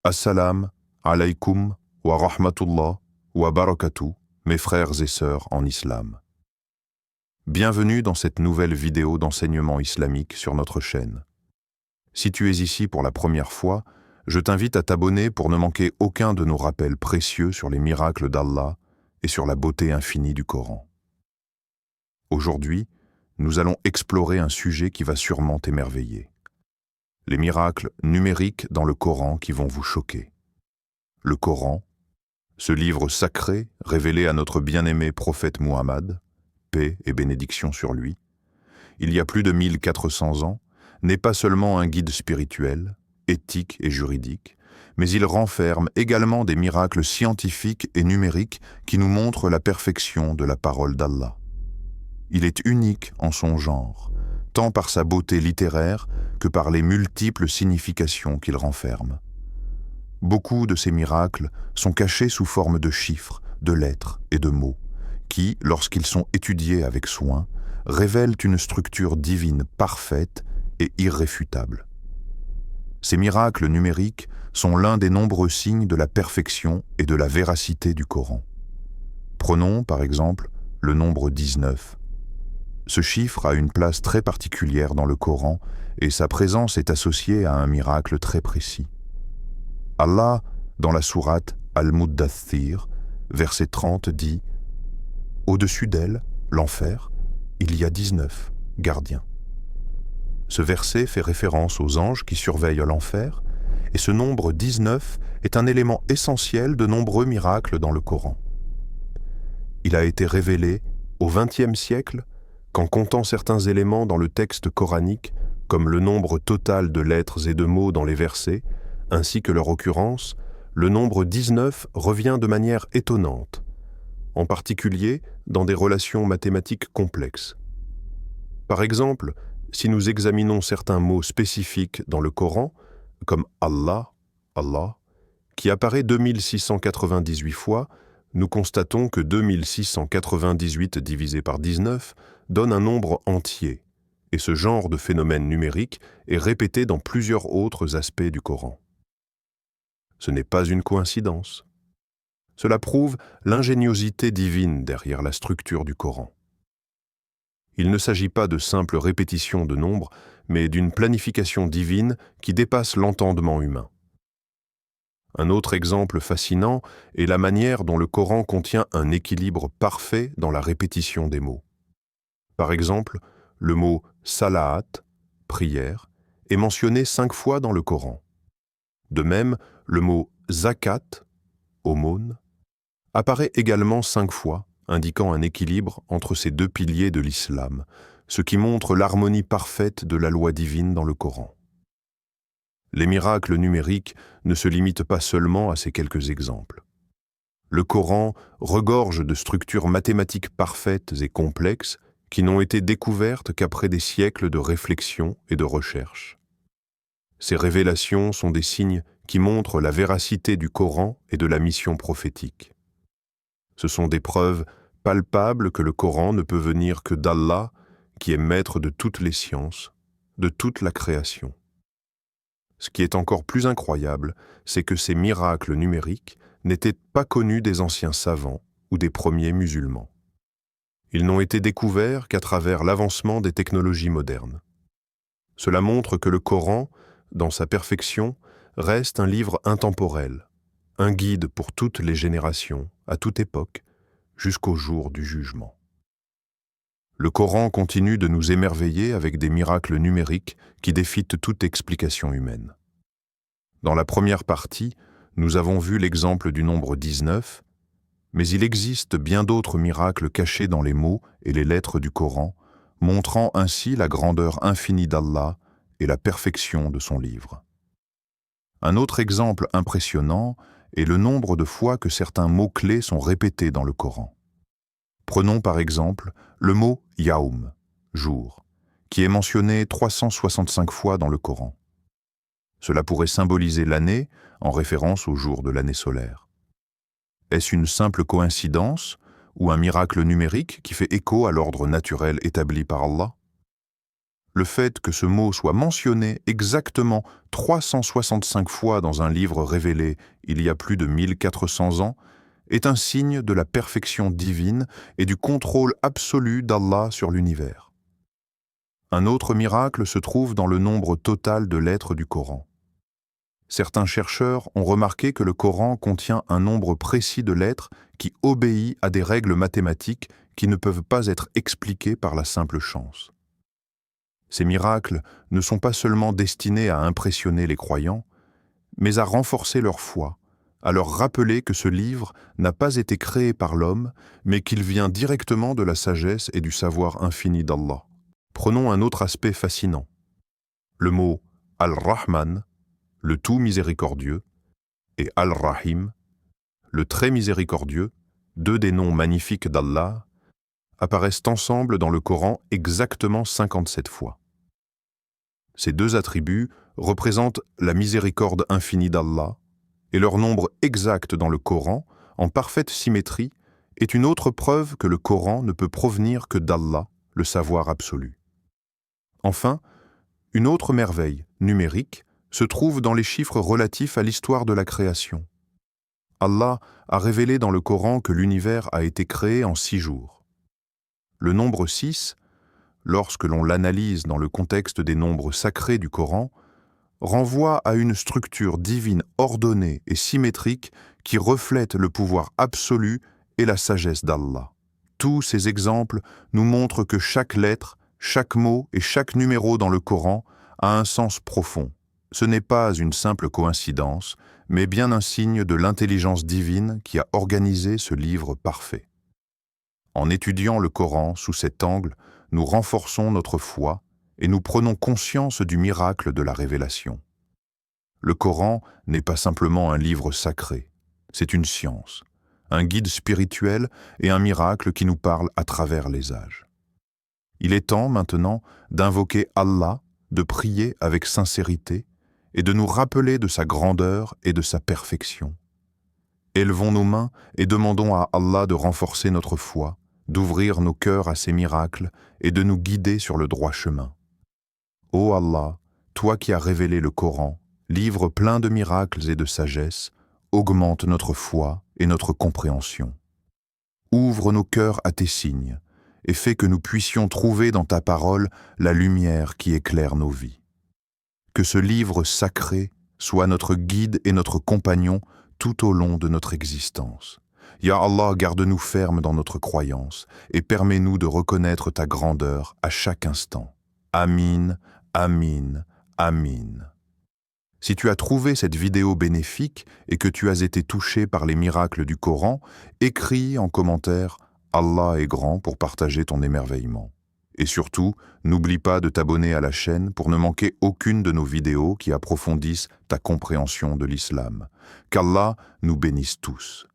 Assalam alaykum wa rahmatullah wa barakatuh, mes frères et sœurs en islam. Bienvenue dans cette nouvelle vidéo d'enseignement islamique sur notre chaîne. Si tu es ici pour la première fois, je t'invite à t'abonner pour ne manquer aucun de nos rappels précieux sur les miracles d'Allah et sur la beauté infinie du Coran. Aujourd'hui, nous allons explorer un sujet qui va sûrement t'émerveiller. Les miracles numériques dans le Coran qui vont vous choquer. Le Coran, ce livre sacré révélé à notre bien-aimé prophète Muhammad, paix et bénédiction sur lui, il y a plus de 1400 ans, n'est pas seulement un guide spirituel, éthique et juridique, mais il renferme également des miracles scientifiques et numériques qui nous montrent la perfection de la parole d'Allah. Il est unique en son genre, tant par sa beauté littéraire que par les multiples significations qu'il renferme. Beaucoup de ces miracles sont cachés sous forme de chiffres, de lettres et de mots, qui, lorsqu'ils sont étudiés avec soin, révèlent une structure divine parfaite et irréfutable. Ces miracles numériques sont l'un des nombreux signes de la perfection et de la véracité du Coran. Prenons, par exemple, le nombre 19. Ce chiffre a une place très particulière dans le Coran et sa présence est associée à un miracle très précis. Allah, dans la sourate Al-Muddathir, verset 30, dit « Au-dessus d'elle, l'enfer, il y a 19 gardiens. » Ce verset fait référence aux anges qui surveillent l'enfer, et ce nombre 19 est un élément essentiel de nombreux miracles dans le Coran. Il a été révélé au XXe siècle qu'en comptant certains éléments dans le texte coranique, comme le nombre total de lettres et de mots dans les versets, ainsi que leur occurrence, le nombre 19 revient de manière étonnante, en particulier dans des relations mathématiques complexes. Par exemple, si nous examinons certains mots spécifiques dans le Coran, comme Allah, Allah, qui apparaît 2698 fois, nous constatons que 2698 divisé par 19 donne un nombre entier, et ce genre de phénomène numérique est répété dans plusieurs autres aspects du Coran. Ce n'est pas une coïncidence. Cela prouve l'ingéniosité divine derrière la structure du Coran. Il ne s'agit pas de simples répétitions de nombres, mais d'une planification divine qui dépasse l'entendement humain. Un autre exemple fascinant est la manière dont le Coran contient un équilibre parfait dans la répétition des mots. Par exemple, le mot « salaat », prière, est mentionné 5 fois dans le Coran. De même, le mot « zakat », aumône, apparaît également 5 fois, indiquant un équilibre entre ces deux piliers de l'islam, ce qui montre l'harmonie parfaite de la loi divine dans le Coran. Les miracles numériques ne se limitent pas seulement à ces quelques exemples. Le Coran regorge de structures mathématiques parfaites et complexes qui n'ont été découvertes qu'après des siècles de réflexion et de recherche. Ces révélations sont des signes qui montrent la véracité du Coran et de la mission prophétique. Ce sont des preuves palpables que le Coran ne peut venir que d'Allah, qui est maître de toutes les sciences, de toute la création. Ce qui est encore plus incroyable, c'est que ces miracles numériques n'étaient pas connus des anciens savants ou des premiers musulmans. Ils n'ont été découverts qu'à travers l'avancement des technologies modernes. Cela montre que le Coran, dans sa perfection, reste un livre intemporel, un guide pour toutes les générations, à toute époque, jusqu'au jour du jugement. Le Coran continue de nous émerveiller avec des miracles numériques qui défient toute explication humaine. Dans la première partie, nous avons vu l'exemple du nombre 19, mais il existe bien d'autres miracles cachés dans les mots et les lettres du Coran, montrant ainsi la grandeur infinie d'Allah et la perfection de son livre. Un autre exemple impressionnant est le nombre de fois que certains mots-clés sont répétés dans le Coran. Prenons par exemple le mot « yaoum », jour, qui est mentionné 365 fois dans le Coran. Cela pourrait symboliser l'année en référence au jour de l'année solaire. Est-ce une simple coïncidence ou un miracle numérique qui fait écho à l'ordre naturel établi par Allah ? Le fait que ce mot soit mentionné exactement 365 fois dans un livre révélé il y a plus de 1400 ans est un signe de la perfection divine et du contrôle absolu d'Allah sur l'univers. Un autre miracle se trouve dans le nombre total de lettres du Coran. Certains chercheurs ont remarqué que le Coran contient un nombre précis de lettres qui obéit à des règles mathématiques qui ne peuvent pas être expliquées par la simple chance. Ces miracles ne sont pas seulement destinés à impressionner les croyants, mais à renforcer leur foi, à leur rappeler que ce livre n'a pas été créé par l'homme, mais qu'il vient directement de la sagesse et du savoir infini d'Allah. Prenons un autre aspect fascinant. Le mot « Al-Rahman », le tout miséricordieux, et Al-Rahim, le très miséricordieux, deux des noms magnifiques d'Allah, apparaissent ensemble dans le Coran exactement 57 fois. Ces deux attributs représentent la miséricorde infinie d'Allah, et leur nombre exact dans le Coran, en parfaite symétrie, est une autre preuve que le Coran ne peut provenir que d'Allah, le savoir absolu. Enfin, une autre merveille, numérique, se trouve dans les chiffres relatifs à l'histoire de la création. Allah a révélé dans le Coran que l'univers a été créé en 6 jours. Le nombre 6, lorsque l'on l'analyse dans le contexte des nombres sacrés du Coran, renvoie à une structure divine ordonnée et symétrique qui reflète le pouvoir absolu et la sagesse d'Allah. Tous ces exemples nous montrent que chaque lettre, chaque mot et chaque numéro dans le Coran a un sens profond. Ce n'est pas une simple coïncidence, mais bien un signe de l'intelligence divine qui a organisé ce livre parfait. En étudiant le Coran sous cet angle, nous renforçons notre foi et nous prenons conscience du miracle de la révélation. Le Coran n'est pas simplement un livre sacré, c'est une science, un guide spirituel et un miracle qui nous parle à travers les âges. Il est temps maintenant d'invoquer Allah, de prier avec sincérité et de nous rappeler de sa grandeur et de sa perfection. Élevons nos mains et demandons à Allah de renforcer notre foi, d'ouvrir nos cœurs à ses miracles et de nous guider sur le droit chemin. Ô Allah, toi qui as révélé le Coran, livre plein de miracles et de sagesse, augmente notre foi et notre compréhension. Ouvre nos cœurs à tes signes et fais que nous puissions trouver dans ta parole la lumière qui éclaire nos vies. Que ce livre sacré soit notre guide et notre compagnon tout au long de notre existence. Ya Allah, garde-nous fermes dans notre croyance et permets-nous de reconnaître ta grandeur à chaque instant. Amin, amin, amin. Si tu as trouvé cette vidéo bénéfique et que tu as été touché par les miracles du Coran, écris en commentaire « Allah est grand » pour partager ton émerveillement. Et surtout, n'oublie pas de t'abonner à la chaîne pour ne manquer aucune de nos vidéos qui approfondissent ta compréhension de l'islam. Qu'Allah nous bénisse tous.